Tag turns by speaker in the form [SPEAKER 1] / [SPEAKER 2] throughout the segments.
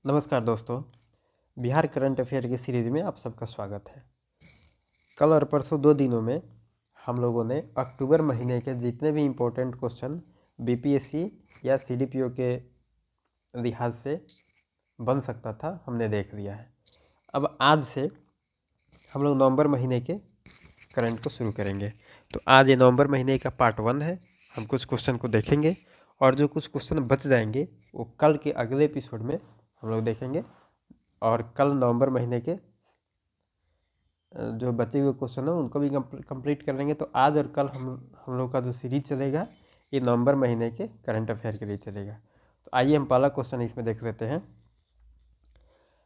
[SPEAKER 1] नमस्कार दोस्तों। Bihar current affair की सीरीज़ में आप सबका स्वागत है। कल और परसों 2 दिनों में हम लोगों ने अक्टूबर महीने के जितने भी इम्पोर्टेंट क्वेश्चन बीपीएससी या सीडीपीओ के लिहाज से बन सकता था, हमने देख लिया है। अब आज से हम लोग नवंबर महीने के करंट को शुरू करेंगे। तो आज ये नवंबर महीने का पार्ट 1 है। हम कुछ क्वेश्चन को देखेंगे और जो कुछ क्वेश्चन बच जाएंगे वो कल के अगले एपिसोड में हम लोग देखेंगे। और कल नवंबर महीने के जो बचे हुए क्वेश्चन है उनको भी कंप्लीट कर लेंगे। तो आज और कल हम लोग का जो सीरीज चलेगा ये नवंबर महीने के करंट अफेयर के लिए चलेगा। तो आइए हम पहला क्वेश्चन इसमें देख लेते हैं।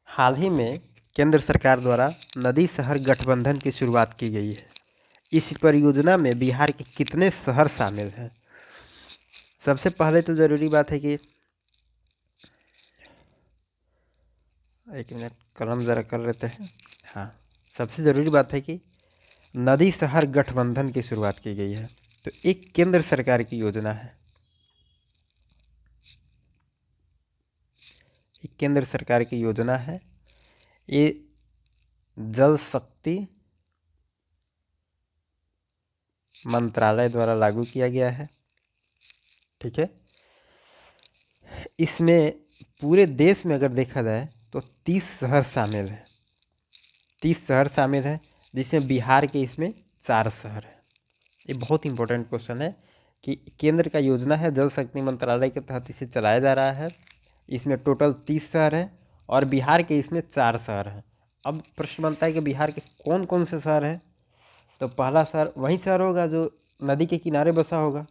[SPEAKER 1] हाल ही में केंद्र सरकार द्वारा नदी शहर गठबंधन की शुरुआत की गई है। इस परियोजना में बिहार के कितने शहर शामिल हैं? सबसे पहले तो ज़रूरी बात है कि एक मिनट कलम ज़रा कर लेते हैं। हाँ, सबसे ज़रूरी बात है कि नदी शहर गठबंधन की शुरुआत की गई है। तो एक केंद्र सरकार की योजना है, एक केंद्र सरकार की योजना है। ये जल शक्ति मंत्रालय द्वारा लागू किया गया है। ठीक है, इसमें पूरे देश में अगर देखा जाए तो 30 शहर शामिल है। 30 शहर शामिल है, जिसमें बिहार के इसमें 4 शहर हैं। ये बहुत इंपॉर्टेंट क्वेश्चन है कि केंद्र का योजना है, जल शक्ति मंत्रालय के तहत इसे चलाया जा रहा है। इसमें टोटल 30 शहर हैं और बिहार के इसमें 4 शहर हैं। अब प्रश्न बनता है कि बिहार के कौन कौन से शहर हैं? तो पहला शहर वही शहर होगा जो नदी के किनारे बसा होगा,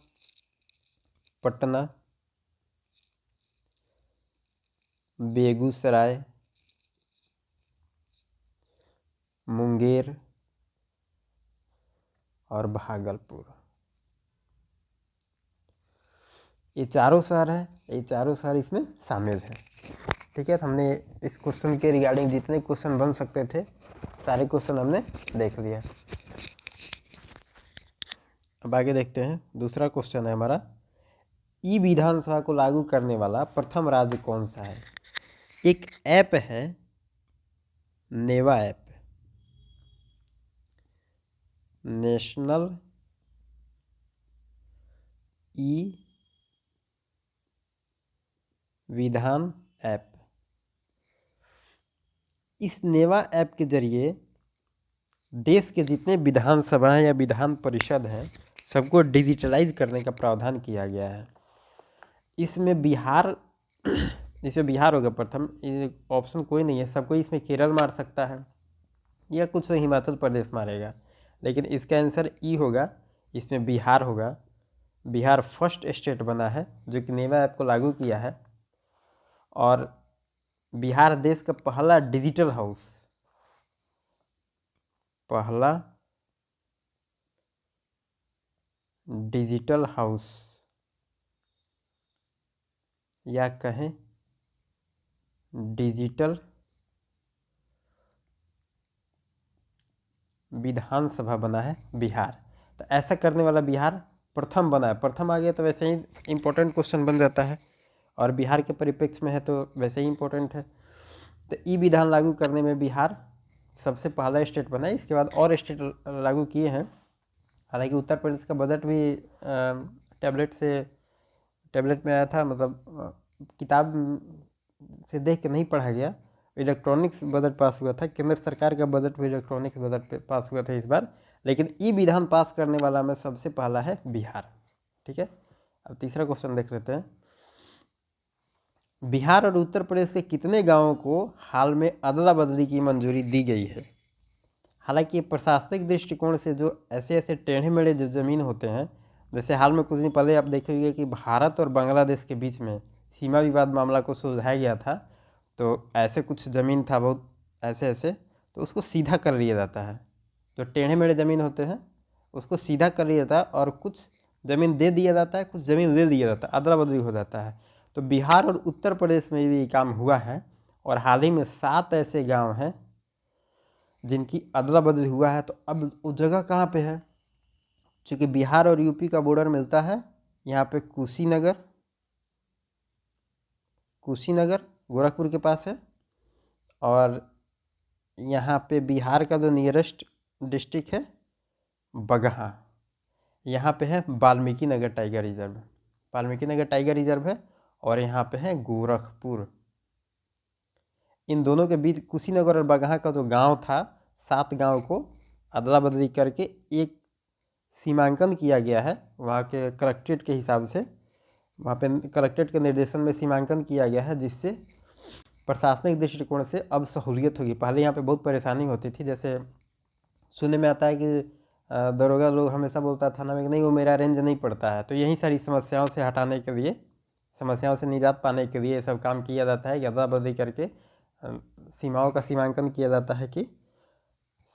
[SPEAKER 1] पटना, बेगूसराय, मुंगेर और भागलपुर। ये चारों शहर हैं, ये चारों शहर इसमें शामिल हैं। ठीक है, तो हमने इस क्वेश्चन के रिगार्डिंग जितने क्वेश्चन बन सकते थे सारे क्वेश्चन हमने देख लिया। अब आगे देखते हैं। दूसरा क्वेश्चन है हमारा, ई विधानसभा को लागू करने वाला प्रथम राज्य कौन सा है? एक ऐप है, नेवा ऐप, नेशनल ई विधान ऐप। इस नेवा ऐप के जरिए देश के जितने विधानसभा या विधान परिषद हैं सबको डिजिटलाइज करने का प्रावधान किया गया है। इसमें बिहार इसमें बिहार होगा प्रथम, ऑप्शन कोई नहीं है, सबको इसमें केरल मार सकता है या कुछ हिमाचल प्रदेश मारेगा, लेकिन इसका आंसर ई होगा। इसमें बिहार होगा। बिहार फर्स्ट स्टेट बना है जो कि नेवा ऐप को लागू किया है। और बिहार देश का पहला डिजिटल हाउस, पहला डिजिटल हाउस या कहें डिजिटल विधानसभा बना है बिहार। तो ऐसा करने वाला बिहार प्रथम बना है। प्रथम आ गया तो वैसे ही इम्पोर्टेंट क्वेश्चन बन जाता है और बिहार के परिप्रेक्ष्य में है तो वैसे ही इम्पोर्टेंट है। तो ई विधान लागू करने में बिहार सबसे पहला स्टेट बना है। इसके बाद और स्टेट लागू किए हैं। हालांकि उत्तर प्रदेश का बजट भी टैबलेट में आया था, मतलब किताब से देख के नहीं पढ़ा गया। इलेक्ट्रॉनिक्स बजट पास हुआ था। केंद्र सरकार का बजट भी इलेक्ट्रॉनिक्स बजट पास हुआ था इस बार, लेकिन ई विधान पास करने वाला में सबसे पहला है बिहार। ठीक है, अब तीसरा क्वेश्चन देख लेते हैं। बिहार और उत्तर प्रदेश के कितने गांवों को हाल में अदला बदली की मंजूरी दी गई है? हालांकि प्रशासनिक दृष्टिकोण से जो ऐसे ऐसे टेढ़े मेढ़े जो ज़मीन होते हैं, जैसे हाल में कुछ दिन पहले आप देखेंगे कि भारत और बांग्लादेश के बीच में सीमा विवाद मामला को सुलझाया गया था। तो ऐसे कुछ ज़मीन था बहुत ऐसे ऐसे, तो उसको सीधा कर लिया जाता है। जो टेढ़े मेढ़े ज़मीन होते हैं उसको सीधा कर लिया जाता है और कुछ ज़मीन दे दिया जाता है, कुछ ज़मीन ले लिया जाता है, अदला बदली हो जाता है। तो बिहार और उत्तर प्रदेश में भी ये काम हुआ है और हाल ही में 7 ऐसे गांव हैं जिनकी अदला बदली हुआ है। तो अब वो जगह कहाँ पे है? चूँकि बिहार और यूपी का बॉर्डर मिलता है यहाँ पे कुशीनगर, गोरखपुर के पास है। और यहाँ पे बिहार का जो नियरेस्ट डिस्ट्रिक्ट है बगहा, यहाँ पे है Valmiki Nagar tiger reserve, Valmiki Nagar tiger reserve है। और यहाँ पे है गोरखपुर। इन दोनों के बीच कुशीनगर और बगहा का जो गांव था, 7 गांव को अदला बदली करके एक सीमांकन किया गया है वहाँ के कलेक्ट्रेट के हिसाब से। वहाँ पे कलेक्ट्रेट के निर्देशन में सीमांकन किया गया है, जिससे प्रशासनिक दृष्टिकोण से अब सहूलियत होगी। पहले यहाँ पे बहुत परेशानी होती थी, जैसे सुनने में आता है कि दरोगा लोग हमेशा बोलता थाना में कि नहीं वो मेरा रेंज नहीं पड़ता है। तो यही सारी समस्याओं से हटाने के लिए, समस्याओं से निजात पाने के लिए ये सब काम किया जाता है कि अदला बदली करके सीमाओं का सीमांकन किया जाता है कि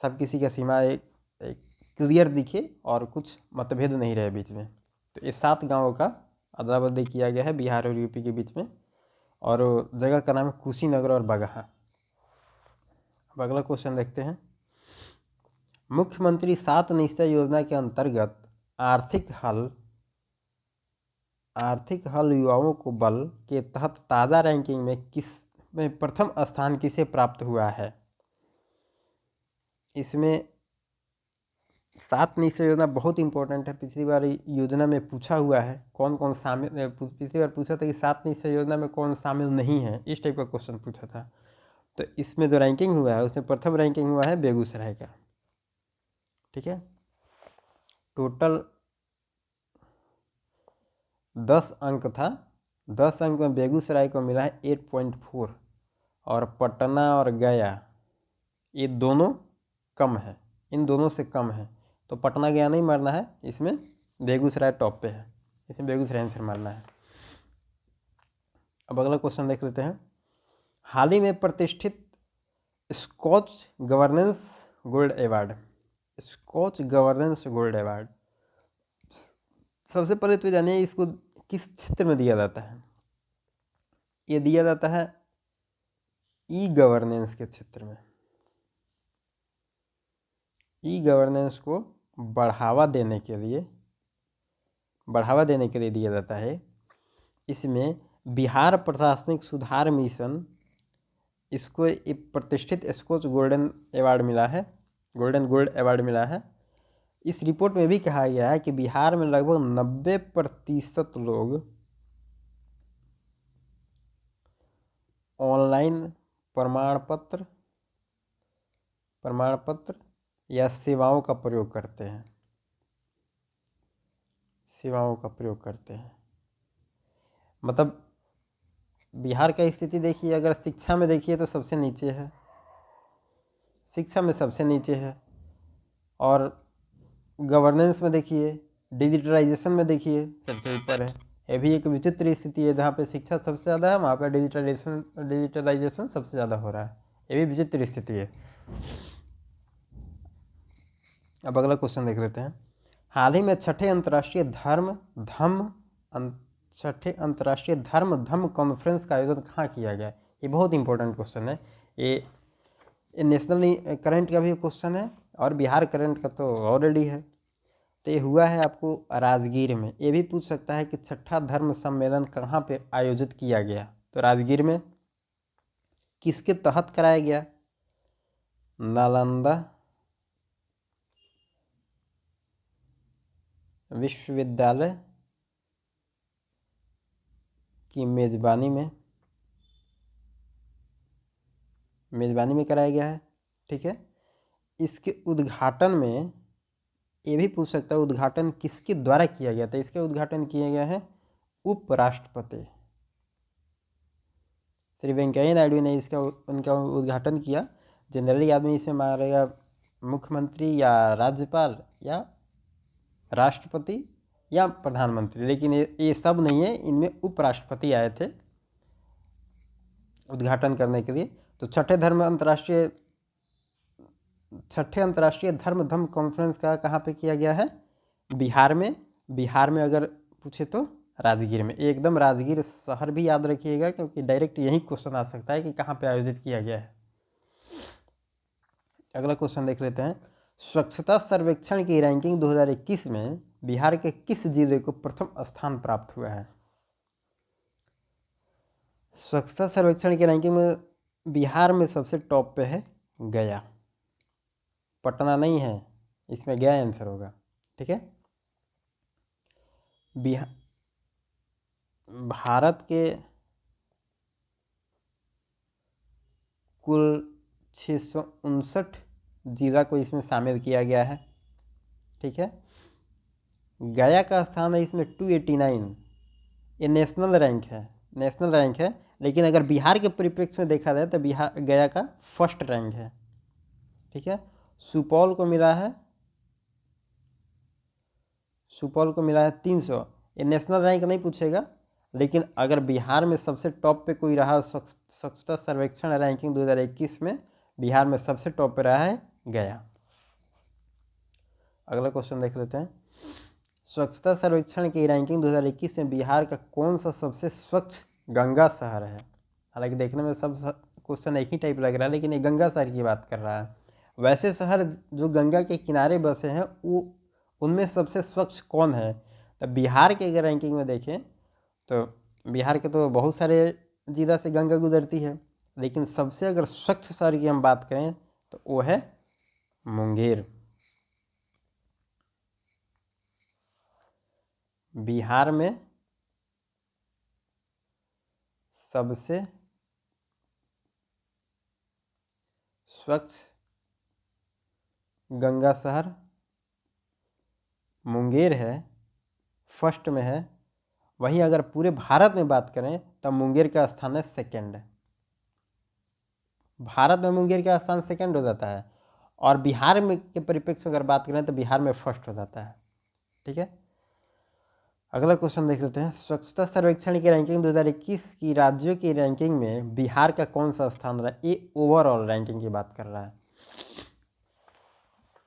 [SPEAKER 1] सब किसी का सीमा एक क्लियर दिखे और कुछ मतभेद नहीं रहे बीच में। तो ये 7 गाँवों का अदला बदली किया गया है बिहार और यूपी के बीच में, और जगह का नाम है कुशीनगर और बगहा। अब अगला क्वेश्चन देखते हैं। मुख्यमंत्री 7 निश्चय योजना के अंतर्गत आर्थिक हल युवाओं को बल के तहत ताज़ा रैंकिंग में प्रथम स्थान किसे प्राप्त हुआ है? इसमें 7 निश्चय योजना बहुत इंपॉर्टेंट है। पिछली बार योजना में पूछा हुआ है कौन कौन शामिल, पिछली बार पूछा था कि 7 निश्चय योजना में कौन शामिल नहीं है, इस टाइप का क्वेश्चन पूछा था। तो इसमें जो रैंकिंग हुआ है उसमें प्रथम रैंकिंग हुआ है बेगूसराय का। ठीक है, टोटल 10 अंक था, 10 अंक में बेगूसराय को मिला है 8.4, और पटना और गया ये दोनों कम है, इन दोनों से कम है। तो पटना गया नहीं मारना है, इसमें बेगूसराय टॉप पे है, इसमें बेगूसराय आंसर मारना है। अब अगला क्वेश्चन देख लेते हैं। हाल ही में प्रतिष्ठित Skoch governance gold award, Skoch governance gold award, सबसे पहले तो जानिए इसको किस क्षेत्र में दिया जाता है। ये दिया जाता है ई गवर्नेंस के क्षेत्र में। ई गवर्नेंस को बढ़ावा देने के लिए दिया जाता है। इसमें बिहार प्रशासनिक सुधार मिशन, इसको एक प्रतिष्ठित स्कॉच गोल्डन अवार्ड मिला है, गोल्डन गोल्ड अवार्ड मिला है। इस रिपोर्ट में भी कहा गया है कि बिहार में लगभग 90% लोग ऑनलाइन प्रमाण पत्र या सेवाओं का प्रयोग करते हैं। मतलब बिहार का स्थिति देखिए, अगर शिक्षा में देखिए तो सबसे नीचे है, शिक्षा में सबसे नीचे है। और गवर्नेंस में देखिए, डिजिटलाइजेशन में देखिए सबसे ऊपर है। ये भी एक विचित्र स्थिति है, जहाँ पे शिक्षा सबसे ज़्यादा है वहाँ पर डिजिटलाइजेशन सबसे ज़्यादा हो रहा है। ये भी विचित्र स्थिति है। अब अगला क्वेश्चन देख लेते हैं। हाल ही में छठे अंतर्राष्ट्रीय धर्म धम्म कॉन्फ्रेंस का आयोजन कहाँ किया गया? ये बहुत इंपॉर्टेंट क्वेश्चन है। ये नेशनल करंट का भी क्वेश्चन है और बिहार करंट का तो ऑलरेडी है। तो ये हुआ है आपको राजगीर में। ये भी पूछ सकता है कि छठा धर्म सम्मेलन कहाँ पे आयोजित किया गया? तो राजगीर में। किसके तहत कराया गया? नालंदा विश्वविद्यालय की मेज़बानी में कराया गया है। ठीक है, इसके उद्घाटन में ये भी पूछ सकता है उद्घाटन किसके द्वारा किया गया था? इसके उद्घाटन किया गया है उपराष्ट्रपति श्री वेंकैया नायडू ने उनका उद्घाटन किया। जनरली आदमी इसमें मारेगा मुख्यमंत्री या राज्यपाल या राष्ट्रपति या प्रधानमंत्री, लेकिन ये सब नहीं है, इनमें उपराष्ट्रपति आए थे उद्घाटन करने के लिए। तो छठे अंतर्राष्ट्रीय धर्म धम्म कॉन्फ्रेंस का कहाँ पे किया गया है? बिहार में अगर पूछे तो राजगीर में। एकदम राजगीर शहर भी याद रखिएगा, क्योंकि डायरेक्ट यही क्वेश्चन आ सकता है कि कहाँ पे आयोजित किया गया है। अगला क्वेश्चन देख लेते हैं। स्वच्छता सर्वेक्षण की रैंकिंग 2021 में बिहार के किस जिले को प्रथम स्थान प्राप्त हुआ है? स्वच्छता सर्वेक्षण की रैंकिंग में बिहार में सबसे टॉप पे है गया, पटना नहीं है, इसमें गया आंसर होगा। ठीक है। बिहार भारत के कुल 659 जिला को इसमें शामिल किया गया है। ठीक है। गया का स्थान है इसमें 289। ये नेशनल रैंक है, लेकिन अगर बिहार के परिप्रेक्ष्य में देखा जाए तो बिहार गया का फर्स्ट रैंक है। ठीक है। सुपौल को मिला है 300। ये नेशनल रैंक नहीं पूछेगा, लेकिन अगर बिहार में सबसे टॉप पे कोई रहा स्वच्छता सर्वेक्षण रैंकिंग 2021 में, बिहार में सबसे टॉप पे रहा है गया। अगला क्वेश्चन देख लेते हैं। स्वच्छता सर्वेक्षण की रैंकिंग 2021 में बिहार का कौन सा सबसे स्वच्छ गंगा शहर है? हालांकि देखने में सब क्वेश्चन एक ही टाइप लग रहा है, लेकिन ये गंगा शहर की बात कर रहा है। वैसे शहर जो गंगा के किनारे बसे हैं वो उनमें सबसे स्वच्छ कौन है? तो बिहार के अगर रैंकिंग में देखें तो बिहार के तो बहुत सारे जिला से गंगा गुजरती है, लेकिन सबसे अगर स्वच्छ शहर की हम बात करें तो वो है मुंगेर। बिहार में सबसे स्वच्छ गंगा शहर मुंगेर है, फर्स्ट में है। वहीं अगर पूरे भारत में बात करें तब मुंगेर का स्थान है सेकंड। भारत में मुंगेर का स्थान सेकंड हो जाता है, और बिहार में के परिप्रेक्ष्य अगर बात करें तो बिहार में फर्स्ट हो जाता है। ठीक है। अगला क्वेश्चन देख लेते हैं। स्वच्छता सर्वेक्षण की रैंकिंग 2021 की राज्यों की रैंकिंग में बिहार का कौन सा स्थान रहा? ये ओवरऑल रैंकिंग की बात कर रहा है।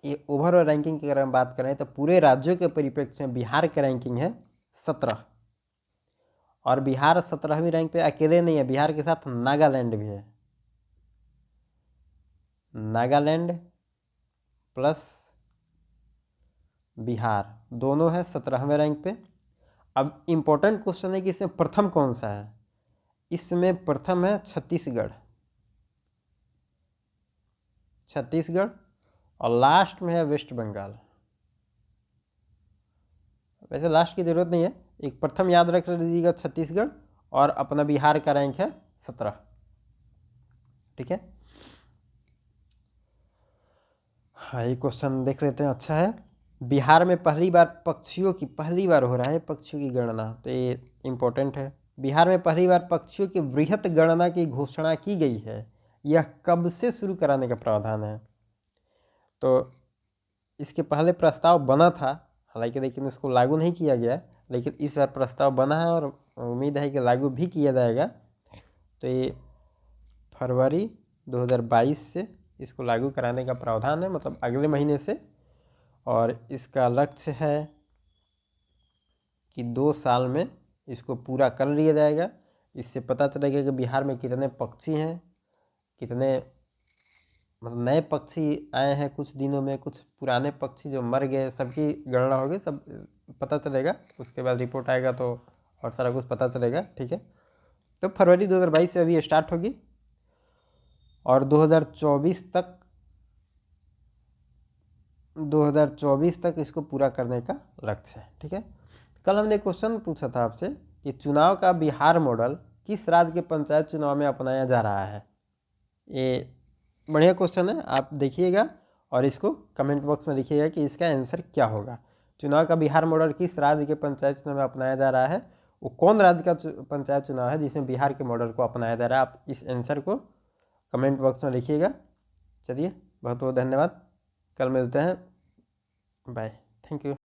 [SPEAKER 1] ये ओवरऑल रैंकिंग की अगर हम बात करें तो पूरे राज्यों के परिप्रेक्ष्य में बिहार की रैंकिंग है 17, और बिहार 17वीं रैंक पे अकेले नहीं है, बिहार के साथ नागालैंड भी है। नागालैंड प्लस बिहार दोनों है 17वें रैंक पे। अब इम्पोर्टेंट क्वेश्चन है कि इसमें प्रथम कौन सा है? इसमें प्रथम है छत्तीसगढ़, और लास्ट में है वेस्ट बंगाल। वैसे लास्ट की जरूरत नहीं है, एक प्रथम याद रख लीजिएगा छत्तीसगढ़, और अपना बिहार का रैंक है 17। ठीक है। हाँ, ये क्वेश्चन देख लेते हैं। अच्छा है। बिहार में पहली बार हो रहा है पक्षियों की गणना, तो ये इम्पोर्टेंट है। बिहार में पहली बार पक्षियों की वृहत गणना की घोषणा की गई है, यह कब से शुरू कराने का प्रावधान है? तो इसके पहले प्रस्ताव बना था, हालांकि लेकिन उसको लागू नहीं किया गया, लेकिन इस बार प्रस्ताव बना है और उम्मीद है कि लागू भी किया जाएगा। तो ये फरवरी 2022 से इसको लागू कराने का प्रावधान है, मतलब अगले महीने से। और इसका लक्ष्य है कि 2 साल में इसको पूरा कर लिया जाएगा। इससे पता चलेगा कि बिहार में कितने पक्षी हैं, कितने मतलब नए पक्षी आए हैं कुछ दिनों में, कुछ पुराने पक्षी जो मर गए, सबकी गणना होगी, सब पता चलेगा। उसके बाद रिपोर्ट आएगा तो और सारा कुछ पता चलेगा। ठीक है। तो फरवरी 2022 से अभी स्टार्ट होगी, और 2024 तक इसको पूरा करने का लक्ष्य है। ठीक है। कल हमने क्वेश्चन पूछा था आपसे कि चुनाव का बिहार मॉडल किस राज्य के पंचायत चुनाव में अपनाया जा रहा है? ये बढ़िया क्वेश्चन है, आप देखिएगा और इसको कमेंट बॉक्स में लिखिएगा कि इसका आंसर क्या होगा। चुनाव का बिहार मॉडल किस राज्य के पंचायत चुनाव में अपनाया जा रहा है? वो कौन राज्य का पंचायत चुनाव है जिसमें बिहार के मॉडल को अपनाया जा रहा है? आप इस आंसर को कमेंट बॉक्स में लिखिएगा। चलिए, बहुत बहुत धन्यवाद। कल मिलते हैं। बाय। Thank you.